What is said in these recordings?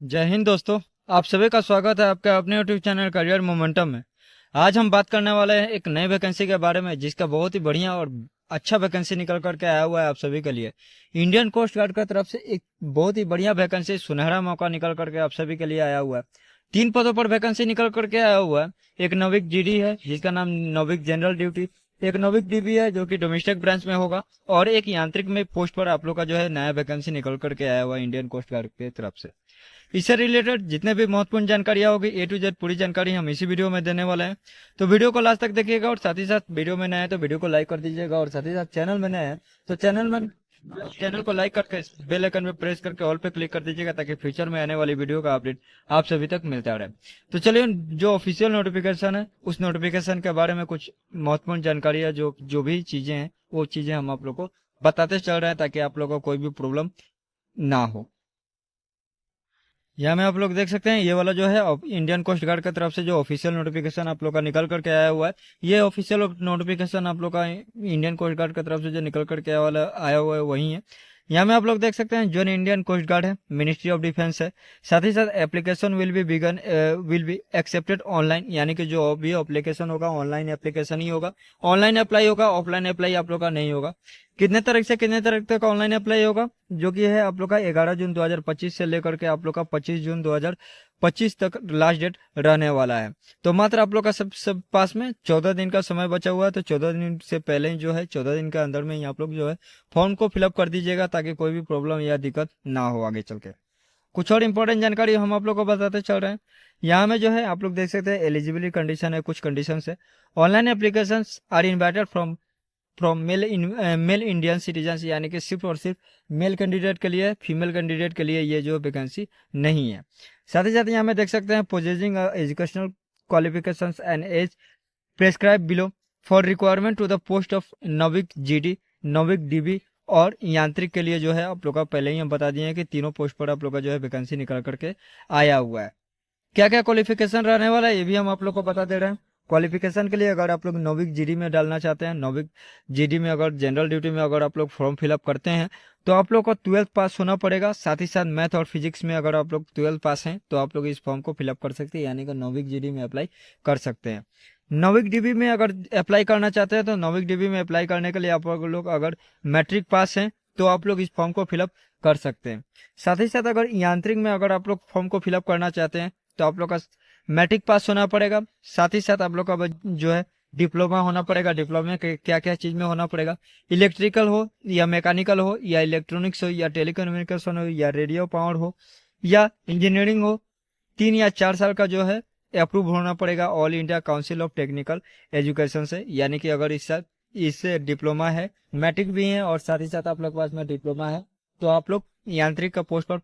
जय हिंद दोस्तों। आप सभी का स्वागत है आपके अपने यूट्यूब चैनल करियर मोमेंटम में। आज हम बात करने वाले हैं एक नई वैकेंसी के बारे में जिसका बहुत ही बढ़िया और अच्छा वैकेंसी निकल करके आया हुआ है आप सभी के लिए। इंडियन कोस्ट गार्ड की तरफ से एक बहुत ही बढ़िया वैकेंसी, सुनहरा मौका निकल करके आप सभी के लिए आया हुआ है। 3 पदों पर वैकेंसी निकल करके आया हुआ है। एक नविक जीडी है जिसका नाम नविक जनरल ड्यूटी, एक नविक डीबी है जो कि डोमेस्टिक ब्रांच में होगा, और एक यांत्रिक में पोस्ट पर आप लोग का जो है नया वैकेंसी निकल करके आया हुआ है इंडियन कोस्ट गार्ड की तरफ से। इससे रिलेटेड जितने भी महत्वपूर्ण जानकारियां होगी ए टू जेड पूरी जानकारी हम इसी वीडियो में देने वाले हैं। तो वीडियो को लास्ट तक देखिएगा, और साथ ही साथ वीडियो में नए हैं तो वीडियो को लाइक कर दीजिएगा, और साथ ही साथ चैनल में नए हैं तो चैनल को लाइक करके बेल आइकन पे प्रेस करके ऑल पे क्लिक कर दीजिएगा ताकि फ्यूचर में आने वाली वीडियो का अपडेट आप सभी तक मिलता रहे। तो चलिए, जो ऑफिशियल नोटिफिकेशन है उस नोटिफिकेशन के बारे में कुछ महत्वपूर्ण जानकारी है, जो जो भी चीजें हैं वो चीजें हम आप लोग को बताते चल रहे हैं ताकि आप लोग को कोई भी प्रॉब्लम ना हो। यहाँ में आप लोग देख सकते हैं ये वाला जो है इंडियन कोस्ट गार्ड की तरफ से जो ऑफिशियल नोटिफिकेशन आप लोग का निकल करके आया हुआ है, ये ऑफिशियल नोटिफिकेशन आप लोग का इंडियन कोस्ट गार्ड की तरफ से जो निकल करके आया हुआ है वही है। यहाँ में आप लोग देख सकते हैं जो इंडियन कोस्ट गार्ड है, मिनिस्ट्री ऑफ डिफेंस है। साथ ही साथ application will be accepted online, यानी कि जो भी एप्लीकेशन होगा ऑनलाइन एप्लीकेशन ही होगा, ऑनलाइन अप्लाई होगा, ऑफलाइन अप्लाई आप लोग का नहीं होगा। कितने तारीख से कितने तारीख तक ऑनलाइन अप्लाई होगा, जो कि है आप लोग का 11 जून 2025 से लेकर के आप लोग का 25 जून 2025 तक लास्ट डेट रहने वाला है। तो मात्र आप लोग का सब पास में 14 दिन का समय बचा हुआ है, तो 14 दिन से पहले ही जो है 14 दिन के अंदर में ही आप लोग जो है फॉर्म को फिलअप कर दीजिएगा ताकि कोई भी प्रॉब्लम या दिक्कत ना हो आगे चल के। कुछ और इंपॉर्टेंट जानकारी हम आप लोग को बताते चल रहे हैं। यहाँ में जो है आप लोग देख सकते हैं एलिजिबिलिटी कंडीशन है, कुछ कंडीशन है। Online application are invited from male Indian citizen, यानी कि सिर्फ और सिर्फ मेल कैंडिडेट के लिए, फीमेल कैंडिडेट के लिए ये जो वैकेंसी नहीं है। साथ ही साथ यहाँ में देख सकते हैं possessing educational qualifications and as prescribe below for requirement to the post of Navik GD, Navik DB और यांत्रिक के लिए जो है आप लोग का पहले ही हम बता दिए हैं कि तीनों पोस्ट पर आप लोग का जो है वैकेंसी निकल करके आया हुआ है। क्या क्या क्वालिफिकेशन रहने वाला है ये भी हम आप लोग को बता दे रहे हैं। क्वालिफिकेशन के लिए अगर आप लोग नोविक जीडी में डालना चाहते हैं, नोविक जीडी में अगर जनरल ड्यूटी में अगर आप लोग फॉर्म फिलअप करते हैं तो आप लोग को 12th पास होना पड़ेगा। साथ ही साथ मैथ और फिजिक्स में अगर आप लोग 12th पास हैं तो आप लोग इस फॉर्म को फिलअप कर सकते हैं, यानी कि नोविक जीडी में अप्लाई कर सकते हैं। नोविक डीबी में अगर अप्लाई करना चाहते हैं तो नोविक डीबी में अप्लाई करने के लिए आप लोग अगर मैट्रिक पास हैं तो आप लोग इस फॉर्म को फिलअप कर सकते हैं। साथ ही साथ अगर यांत्रिक में अगर आप लोग फॉर्म को फिलअप करना चाहते हैं तो आप लोग का मैट्रिक पास होना पड़ेगा। साथ ही साथ आप लोग का जो है डिप्लोमा होना पड़ेगा। डिप्लोमा के क्या क्या चीज में होना पड़ेगा, इलेक्ट्रिकल हो या मैकेनिकल हो या इलेक्ट्रॉनिक्स हो या टेलीकम्युनिकेशन हो या रेडियो पावर हो या इंजीनियरिंग हो, 3 या 4 साल का जो है अप्रूव होना पड़ेगा all India council of technical education से। यानी कि अगर इससे डिप्लोमा है, मैट्रिक भी है और साथ ही साथ आप लोग के पास में डिप्लोमा है तो आप लोग यांत्रिक का पोस्ट पर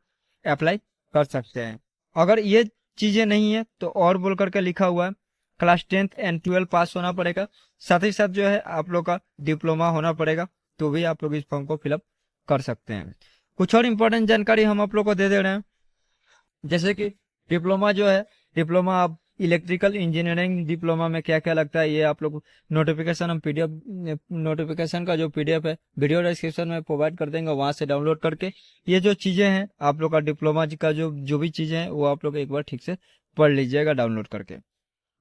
अप्लाई कर सकते हैं। अगर ये चीजें नहीं है तो और बोल करके लिखा हुआ है क्लास 10th एंड 12 पास होना पड़ेगा। साथ ही साथ जो है आप लोग का डिप्लोमा होना पड़ेगा, तो भी आप लोग इस फॉर्म को फिलअप कर सकते हैं। कुछ और इंपॉर्टेंट जानकारी हम आप लोग को दे रहे हैं, जैसे कि डिप्लोमा जो है, डिप्लोमा आप इलेक्ट्रिकल इंजीनियरिंग डिप्लोमा में क्या क्या लगता है ये आप लोग नोटिफिकेशन हम पीडीएफ, नोटिफिकेशन का जो पीडीएफ है वीडियो डिस्क्रिप्शन में प्रोवाइड कर देंगे, वहां से डाउनलोड करके ये जो चीजें हैं आप लोग का डिप्लोमा का जो भी चीजें हैं वो आप लोग एक बार ठीक से पढ़ लीजिएगा डाउनलोड करके।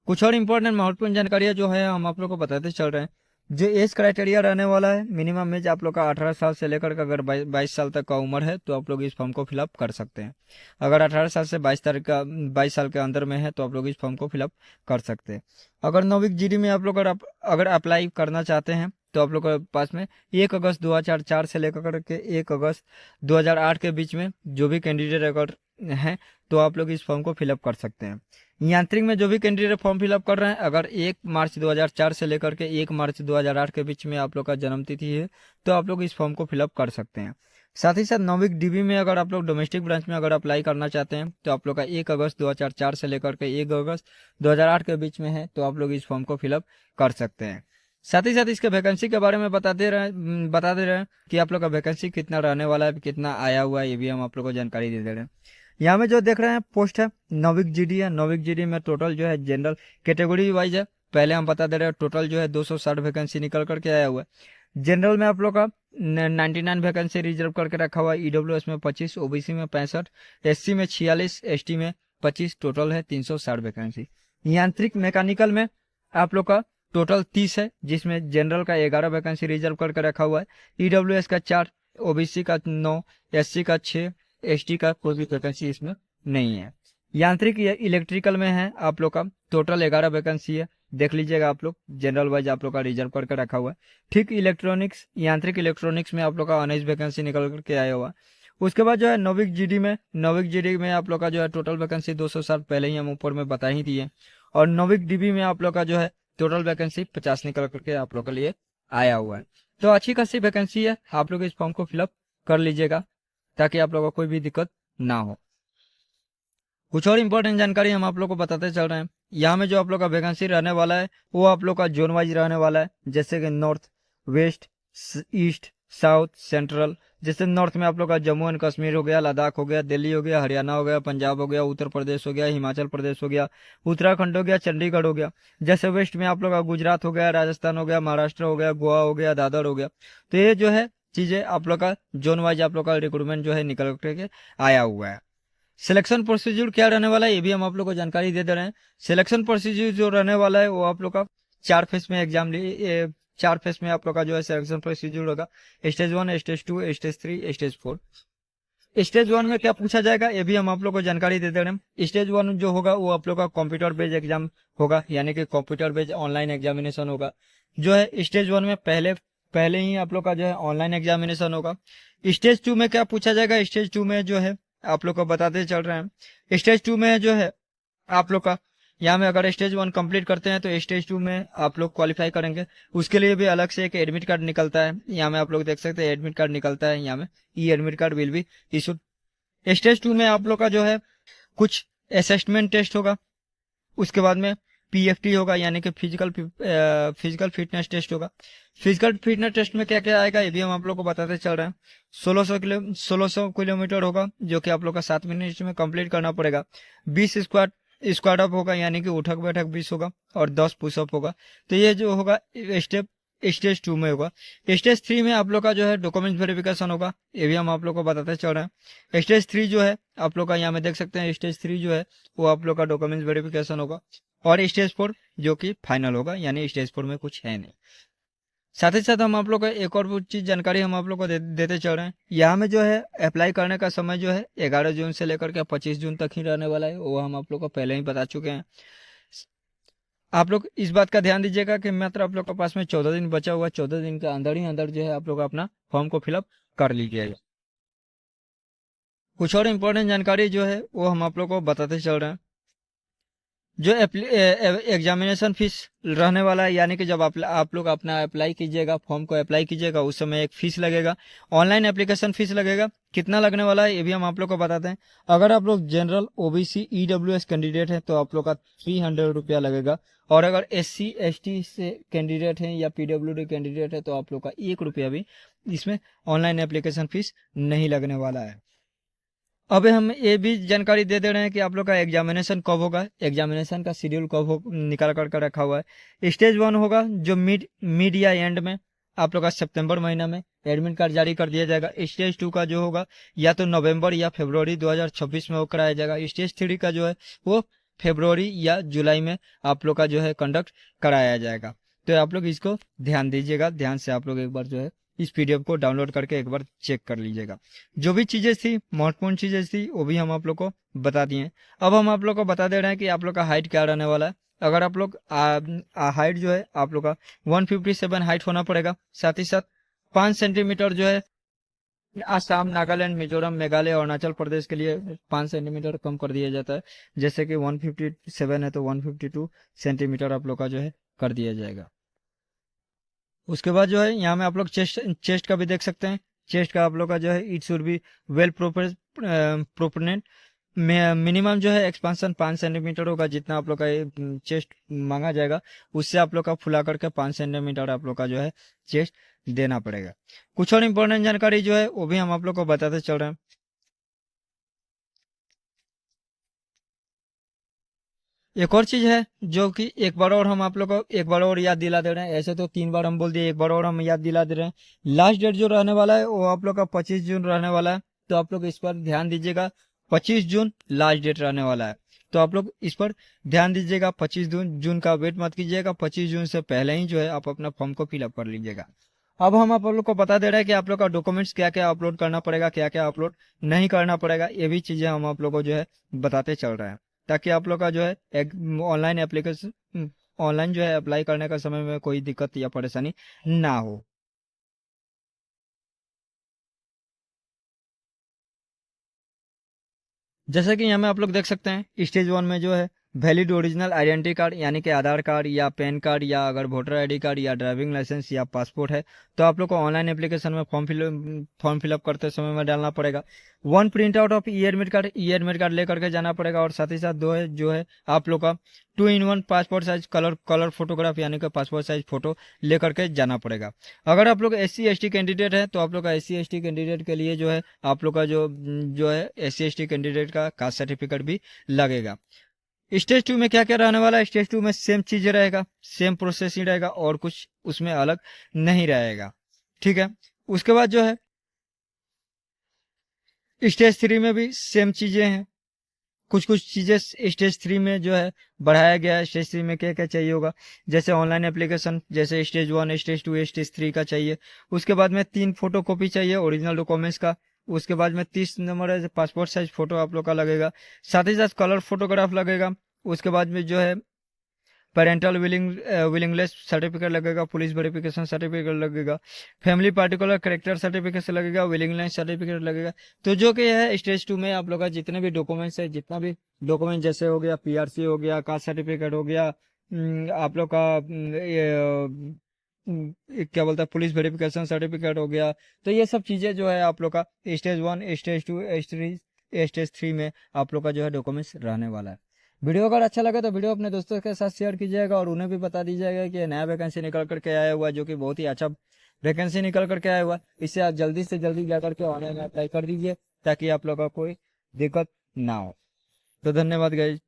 कुछ और इंपॉर्टेंट महत्वपूर्ण जानकारियां जो है हम आप लोग को बताते चल रहे हैं। जो एज क्राइटेरिया रहने वाला है, मिनिमम एज आप लोग का 18 साल से लेकर के अगर 22 साल तक का उम्र है तो आप लोग इस फॉर्म को फिलअप कर सकते हैं। अगर 18 साल से 22 साल के अंदर में है तो आप लोग इस फॉर्म को फिलअप कर सकते हैं। अगर नोविक जीडी में आप लोग अगर अप्लाई करना चाहते हैं तो आप लोग के पास में 1 अगस्त 2004 से लेकर के 1 अगस्त 2008 के बीच में जो भी कैंडिडेट अगर हैं तो आप लोग इस फॉर्म को फिलअप कर सकते हैं। यांत्रिक में जो भी कैंडिडेट फॉर्म फिलअप कर रहे हैं, अगर 1 मार्च 2004 से लेकर के 1 मार्च 2008 के बीच में आप लोग का जन्म तिथि है तो आप लोग इस फॉर्म को फिलअप कर सकते हैं। साथ ही साथ नोविक डीबी में अगर आप लोग डोमेस्टिक ब्रांच में अगर अप्लाई करना चाहते हैं तो आप लोग का 1 अगस्त 2004 से लेकर के 1 अगस्त 2008 के बीच में है तो आप लोग इस फॉर्म को फिलअप कर सकते हैं। साथ ही साथ इसके वैकेंसी के बारे में बता दे रहे हैं कि आप लोग का वैकेंसी कितना रहने वाला है, कितना आया हुआ है, ये भी हम आप लोग को जानकारी दे रहे हैं। यहाँ में जो देख रहे हैं पोस्ट है नोविक जीडी है। नोविक जीडी में टोटल जो है जनरल कैटेगरी वाइज है, पहले हम बता दे रहे हैं टोटल जो है 260 वैकेंसी निकल करके आया हुआ है। जनरल में आप लोग का 99 वैकेंसी रिजर्व करके रखा हुआ है। ईडब्ल्यूएस में 25, ओबीसी में 65, एससी में 46, एसटी में 25, टोटल है 360 वैकेंसी। यांत्रिक मैकेनिकल में आप लोग का टोटल 30 है, जिसमें जनरल का 11 वैकेंसी रिजर्व करके रखा हुआ है। ईडब्ल्यूएस का 4, ओबीसी का 9, एससी का 6, एसटी का कोई भी वैकेंसी इसमें नहीं है। यांत्रिक इलेक्ट्रिकल में है आप लोग का टोटल 11 वैकेंसी है, देख लीजिएगा आप लोग, जनरल वाइज आप लोग का रिजर्व करके रखा हुआ है। ठीक इलेक्ट्रॉनिक्स, यांत्रिक इलेक्ट्रॉनिक्स में आप लोग का 19 वैकेंसी निकल करके आया हुआ है। उसके बाद जो है नौविक जीडी में आप लोग का जो है टोटल वैकेंसी 260 पहले ही हम ऊपर में बता ही दिए। और नौविक डीबी में आप लोग का जो है टोटल वैकेंसी 50 निकल करके आप लोग के लिए आया हुआ है। तो अच्छी खासी वैकेंसी है, आप लोग इस फॉर्म को फिलअप कर लीजिएगा ताकि आप लोग को कोई भी दिक्कत ना हो। कुछ और इंपॉर्टेंट जानकारी हम आप लोग को बताते चल रहे हैं। यहाँ में जो आप लोग का वैकेंसी रहने वाला है वो आप लोग का जोन वाइज रहने वाला है, जैसे कि north, west, east, south, central. जैसे नॉर्थ में आप लोग का जम्मू एंड कश्मीर हो गया, लद्दाख हो गया, दिल्ली हो गया, हरियाणा हो गया, पंजाब हो गया, उत्तर प्रदेश हो गया, हिमाचल प्रदेश हो गया, उत्तराखंड हो गया, चंडीगढ़ हो गया। जैसे वेस्ट में आप लोग का गुजरात हो गया, राजस्थान हो गया, महाराष्ट्र हो गया, गोवा हो गया, दादर हो गया। तो ये जो है चीजें आप लोग का जोन वाइज आप लोग का रिक्रूटमेंट जो है निकल करके आया हुआ है। सिलेक्शन प्रोसीजर क्या रहने वाला है ये भी हम आप लोग को जानकारी दे रहे हैं। सिलेक्शन प्रोसीजर जो रहने वाला है वो आप लोग का 4 फेज में एग्जाम 4 फेज में आप लोग का जो है सिलेक्शन प्रोसीजर होगा। Stage 1, stage 2, stage 3, stage 4। Stage 1 में क्या पूछा जाएगा ये भी हम आप लोग को जानकारी दे रहे हैं। स्टेज 1 जो होगा वो आप लोग का कंप्यूटर बेस्ड एग्जाम होगा, यानी कि कंप्यूटर बेस्ड ऑनलाइन एग्जामिनेशन होगा। जो है स्टेज 1 में पहले ही आप लोग का जो है ऑनलाइन एग्जामिनेशन होगा। स्टेज 2 में क्या पूछा जाएगा, स्टेज 2 में जो है आप लोग को बताते चल रहे हैं। स्टेज 2 में जो है आप लोग का यहाँ में अगर स्टेज 1 कंप्लीट करते हैं तो स्टेज 2 में आप लोग क्वालिफाई करेंगे, उसके लिए भी अलग से एक एडमिट कार्ड निकलता है। यहाँ में आप लोग देख सकते हैं एडमिट कार्ड निकलता है, यहाँ में E admit card will be issued. Stage 2 में आप लोग का जो है कुछ असेसमेंट टेस्ट होगा, उसके बाद में पीएफटी होगा, यानी कि फिजिकल फिटनेस टेस्ट होगा। फिजिकल फिटनेस टेस्ट में क्या क्या आएगा ये भी हम आप लोग को बताते चल रहे हैं। 1600 किलोमीटर होगा जो कि आप लोग का 7 मिनट में कंप्लीट करना पड़ेगा। 20 स्क्वाड अप होगा, यानी कि उठक बैठक 20 होगा, और 10 पुशअप होगा। तो ये जो होगा स्टेप स्टेज 2 में होगा। स्टेज 3 में आप लोग का जो है डॉक्यूमेंट वेरिफिकेशन होगा, ये भी हम आप लोग को बताते चल रहे हैं। स्टेज 3 जो है आप लोग का यहाँ में देख सकते हैं, स्टेज 3 जो है वो आप लोग का डॉक्यूमेंट वेरिफिकेशन होगा। और स्टेज 4 जो कि फाइनल होगा, यानी स्टेज 4 में कुछ है नहीं। साथ ही साथ हम आप लोग को एक और चीज जानकारी हम आप लोग को देते चल रहे हैं। यहाँ में जो है अप्लाई करने का समय जो है 11 जून से लेकर के 25 जून तक ही रहने वाला है, वो हम आप लोग को पहले ही बता चुके हैं। आप लोग इस बात का ध्यान दीजिएगा कि मात्र आप लोग के पास में 14 दिन बचा हुआ, 14 दिन के अंदर ही अंदर जो है आप लोग अपना फॉर्म को फिलअप कर लीजिएगा। कुछ और इम्पोर्टेंट जानकारी जो है वो हम आप लोग को बताते चल रहे हैं। जो एग्जामिनेशन फीस रहने वाला है, यानी कि जब आप लोग अपना अप्लाई कीजिएगा, फॉर्म को अप्लाई कीजिएगा, उस समय एक फीस लगेगा, ऑनलाइन एप्लीकेशन फीस लगेगा। कितना लगने वाला है ये भी हम आप लोग को बताते हैं। अगर आप लोग जनरल, ओबीसी, ईडब्ल्यूएस कैंडिडेट है तो आप लोग का 300 रुपया लगेगा। और अगर SC ST से कैंडिडेट है या PWD कैंडिडेट है तो आप लोग का 1 रुपया भी इसमें ऑनलाइन एप्लीकेशन फीस नहीं लगने वाला है। अब हम ये भी जानकारी दे रहे हैं कि आप लोग का एग्जामिनेशन कब होगा, एग्जामिनेशन का शेड्यूल कब हो निकाल कर रखा हुआ है। स्टेज 1 होगा जो मिड या एंड में आप लोग का सितंबर महीना में एडमिट कार्ड जारी कर दिया जाएगा। स्टेज 2 का जो होगा या तो नवंबर या फरवरी 2026 में वो कराया जाएगा। स्टेज 3 का जो है वो फरवरी या जुलाई में आप लोग का जो है कंडक्ट कराया जाएगा। तो आप लोग इसको ध्यान दीजिएगा, ध्यान से आप लोग एक बार जो है इस PDF को डाउनलोड करके एक बार चेक कर लीजिएगा। जो भी चीजें थी, महत्वपूर्ण चीजें थी, वो भी हम आप लोग को बता दिए। अब हम आप लोग को बता दे रहे हैं कि आप लोग का हाइट क्या रहने वाला है। अगर आप लोग हाइट जो है आप लोग का 157 हाइट होना पड़ेगा। साथ ही साथ 5 सेंटीमीटर जो है आसाम, नागालैंड, मिजोरम, मेघालय, अरुणाचल प्रदेश के लिए 5 सेंटीमीटर कम कर दिया जाता है। जैसे कि 157 है तो 152 सेंटीमीटर आप लोग का जो है कर दिया जाएगा। उसके बाद जो है यहाँ में आप लोग चेस्ट का भी देख सकते हैं। चेस्ट का आप लोग का जो है it should be well proportionate. Minimum जो है एक्सपांशन 5 सेंटीमीटर होगा, जितना आप लोग का चेस्ट मांगा जाएगा उससे आप लोग का फुला करके 5 सेंटीमीटर आप लोग का जो है चेस्ट देना पड़ेगा। कुछ और इम्पोर्टेंट जानकारी जो है वो भी हम आप लोग को बताते चल रहे हैं। एक और चीज है जो कि एक बार और हम आप लोग को एक बार और याद दिला दे रहे हैं, ऐसे तो 3 बार हम बोल दिए, एक बार और हम याद दिला दे रहे हैं। लास्ट डेट जो रहने वाला है वो आप लोग का 25 जून रहने वाला है, तो आप लोग इस पर ध्यान दीजिएगा। 25 जून लास्ट डेट रहने वाला है, तो आप लोग इस पर ध्यान दीजिएगा। 25 जून का वेट मत कीजिएगा, 25 जून से पहले ही जो है आप अपना फॉर्म को फिलअप कर लीजिएगा। अब हम आप लोग को बता दे रहे हैं कि आप लोग का डॉक्यूमेंट्स क्या क्या अपलोड करना पड़ेगा, क्या क्या अपलोड नहीं करना पड़ेगा, ये भी चीजें हम आप लोग को जो है बताते चल रहे हैं, ताकि आप लोग का जो है एक ऑनलाइन एप्लीकेशन ऑनलाइन जो है अप्लाई करने का समय में कोई दिक्कत या परेशानी ना हो। जैसे कि यहाँ में आप लोग देख सकते हैं, स्टेज 1 में जो है वैलिड ओरिजिनल आइडेंटिटी कार्ड यानी कि आधार कार्ड या पैन कार्ड या अगर वोटर आईडी कार्ड या ड्राइविंग लाइसेंस या पासपोर्ट है, तो आप लोग को ऑनलाइन एप्लीकेशन में फॉर्म फिलअप करते समय में डालना पड़ेगा। 1 print out of E admit card, E admit card लेकर के जाना पड़ेगा, और साथ ही साथ दो है जो है आप लोग का 2 in 1 passport size colour photograph यानी कि पासपोर्ट साइज फोटो लेकर के जाना पड़ेगा। अगर आप लोग SC ST कैंडिडेट है, तो आप लोग का SC ST कैंडिडेट के लिए जो है आप लोग का जो है SC ST कैंडिडेट का कास्ट सर्टिफिकेट भी लगेगा। स्टेज 2 में क्या क्या रहने वाला है, स्टेज 2 में सेम चीज रहेगा, सेम प्रोसेस ही रहेगा, और कुछ उसमें अलग नहीं रहेगा। ठीक है, उसके बाद जो है स्टेज 3 में भी सेम चीजें हैं, कुछ कुछ चीजें स्टेज 3 में जो है बढ़ाया गया है। स्टेज 3 में क्या क्या चाहिए होगा, जैसे ऑनलाइन एप्लीकेशन, जैसे स्टेज 1 स्टेज 2 स्टेज 3 का चाहिए। उसके बाद में 3 फोटो कॉपी चाहिए ओरिजिनल डॉक्यूमेंट्स का। उसके बाद में 30 नंबर है पासपोर्ट साइज फोटो आप लोग का लगेगा, साथ ही साथ कलर फोटोग्राफ लगेगा। उसके बाद में जो है पेरेंटल विलिंगलेस सर्टिफिकेट लगेगा, पुलिस वेरिफिकेशन सर्टिफिकेट लगेगा, फैमिली पार्टिकुलर करेक्टर सर्टिफिकेट लगेगा, विलिंगलेस सर्टिफिकेट लगेगा। तो जो कि है स्टेज 2 में आप लोग का जितने भी डॉक्यूमेंट्स है, जितना भी डॉक्यूमेंट जैसे हो गया PRC हो गया, कास्ट सर्टिफिकेट हो गया, आप लोग का ये क्या बोलता है पुलिस वेरिफिकेशन सर्टिफिकेट हो गया, तो ये सब चीजें जो है आप लोग का स्टेज 1 स्टेज 2 स्टेज 3 में आप लोग का जो है डॉक्यूमेंट्स रहने वाला है। वीडियो अगर अच्छा लगे तो वीडियो अपने दोस्तों के साथ शेयर कीजिएगा, और उन्हें भी बता दीजिएगा कि नया वैकेंसी निकल करके आया हुआ है, जो कि बहुत ही अच्छा वैकेंसी निकल करके आया हुआ है। इससे आप जल्दी से जल्दी जाकर के ऑनलाइन अप्लाई कर दीजिए, ताकि आप लोगों को कोई दिक्कत ना हो। तो धन्यवाद गाइज।